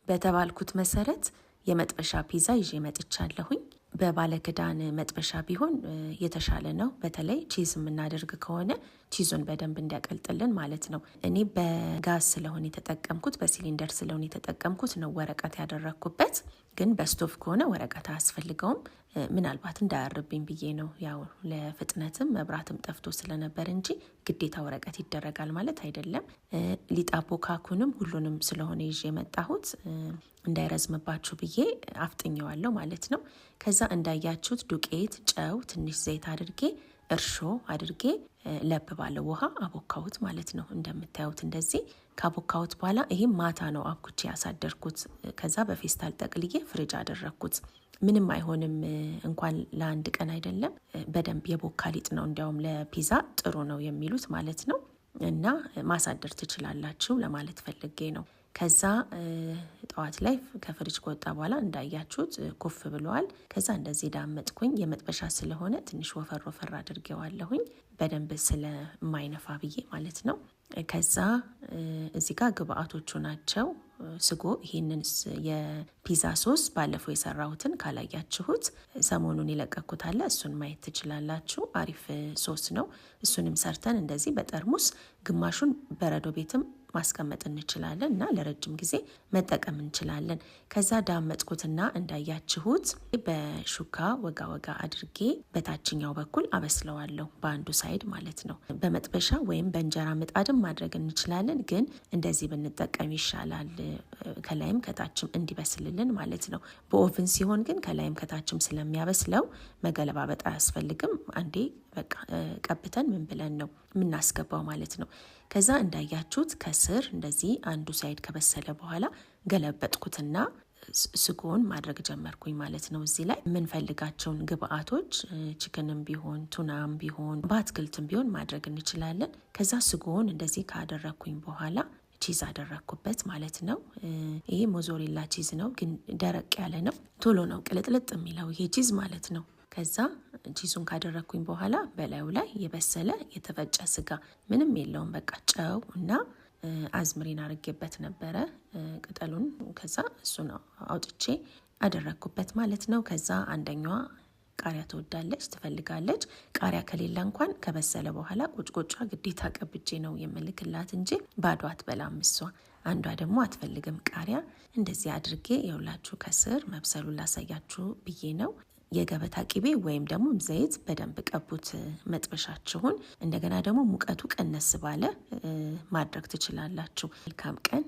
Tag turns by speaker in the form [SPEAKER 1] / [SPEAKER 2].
[SPEAKER 1] በተባልኩት መሰረት የመጥበሻ ፒዛ ይዤ መጥቻለሁኝ። በባለክዳን መጥበሻ ቢሆን የተሻለ ነው። በተለይ ቺዝ የምናደርግ ከሆነ ቺዙን በደንብ እንዲያቀልጥልን ማለት ነው። እኔ በጋዝ ስለሆነ የተጠቀምኩት በሲሊንደር ስለሆነ የተጠቀምኩት ነው ወረቀት ያደረግኩበት። ግን በስቶቭ ከሆነ ወረቀት አያስፈልገውም። ምናልባት እንዳያርብኝ ብዬ ነው። ያው ለፍጥነትም መብራትም ጠፍቶ ስለነበር እንጂ ግዴታ ወረቀት ይደረጋል ማለት አይደለም። ሊጣቦካኩንም ሁሉንም ስለሆነ ይዤ የመጣሁት እንዳይረዝምባችሁ ብዬ አፍጥኘዋለሁ ማለት ነው። ከዛ እንዳያችሁት ዱቄት፣ ጨው፣ ትንሽ ዘይት አድርጌ እርሾ አድርጌ ለብ ባለ ውሃ አቦካሁት ማለት ነው። እንደምታዩት እንደዚህ ካቦካሁት በኋላ ይህም ማታ ነው አብኩቼ ያሳደርኩት። ከዛ በፌስታል ጠቅልዬ ፍሪጅ አደረግኩት። ምንም አይሆንም እንኳን ለአንድ ቀን አይደለም። በደንብ የቦካ ሊጥ ነው እንዲያውም ለፒዛ ጥሩ ነው የሚሉት ማለት ነው። እና ማሳደር ትችላላችሁ ለማለት ፈልጌ ነው። ከዛ ጠዋት ላይ ከፍሪጅ ከወጣ በኋላ እንዳያችሁት ኩፍ ብለዋል። ከዛ እንደዚህ ዳመጥኩኝ። የመጥበሻ ስለሆነ ትንሽ ወፈር ወፈር አድርጌዋለሁኝ በደንብ ስለማይነፋ ብዬ ማለት ነው። ከዛ እዚህ ጋር ግብአቶቹ ናቸው። ስጎ፣ ይህንን የፒዛ ሶስ ባለፈው የሰራሁትን ካላያችሁት ሰሞኑን የለቀኩት አለ፣ እሱን ማየት ትችላላችሁ። አሪፍ ሶስ ነው። እሱንም ሰርተን እንደዚህ በጠርሙስ ግማሹን በረዶ ቤትም ማስቀመጥ እንችላለን እና ለረጅም ጊዜ መጠቀም እንችላለን። ከዛ ዳመጥኩትና እንዳያችሁት በሹካ ወጋ ወጋ አድርጌ በታችኛው በኩል አበስለዋለሁ፣ በአንዱ ሳይድ ማለት ነው። በመጥበሻ ወይም በእንጀራ ምጣድም ማድረግ እንችላለን፣ ግን እንደዚህ ብንጠቀም ይሻላል። ከላይም ከታችም እንዲበስልልን ማለት ነው። በኦቭን ሲሆን ግን ከላይም ከታችም ስለሚያበስለው መገለባበጥ አያስፈልግም። አንዴ በቃ ቀብተን ምን ብለን ነው የምናስገባው ማለት ነው። ከዛ እንዳያችሁት ከስር እንደዚህ አንዱ ሳይድ ከበሰለ በኋላ ገለበጥኩትና ስጎን ማድረግ ጀመርኩኝ ማለት ነው። እዚህ ላይ የምንፈልጋቸውን ግብአቶች ቺክንም ቢሆን ቱናም ቢሆን በአትክልትም ቢሆን ማድረግ እንችላለን። ከዛ ስጎን እንደዚህ ካደረግኩኝ በኋላ ቺዝ አደረግኩበት ማለት ነው። ይሄ ሞዞሬላ ቺዝ ነው፣ ግን ደረቅ ያለ ነው። ቶሎ ነው ቅልጥልጥ የሚለው ይሄ ቺዝ ማለት ነው። ከዛ ቺዙን ካደረግኩኝ በኋላ በላዩ ላይ የበሰለ የተፈጨ ስጋ ምንም የለውም፣ በቃ ጨው እና አዝምሪን አድርጌበት ነበረ ቅጠሉን። ከዛ እሱን አውጥቼ አደረግኩበት ማለት ነው። ከዛ አንደኛዋ ቃሪያ ትወዳለች ትፈልጋለች። ቃሪያ ከሌለ እንኳን ከበሰለ በኋላ ቁጭቁጫ ግዴታ ቀብቼ ነው የምልክላት እንጂ ባዶ አትበላም እሷ። አንዷ ደግሞ አትፈልግም ቃሪያ። እንደዚህ አድርጌ የሁላችሁ ከስር መብሰሉን ላሳያችሁ ብዬ ነው። የገበታ ቂቤ ወይም ደግሞ ዘይት በደንብ ቀቡት መጥበሻችሁን። እንደገና ደግሞ ሙቀቱ ቀነስ ባለ ማድረግ ትችላላችሁ። መልካም ቀን።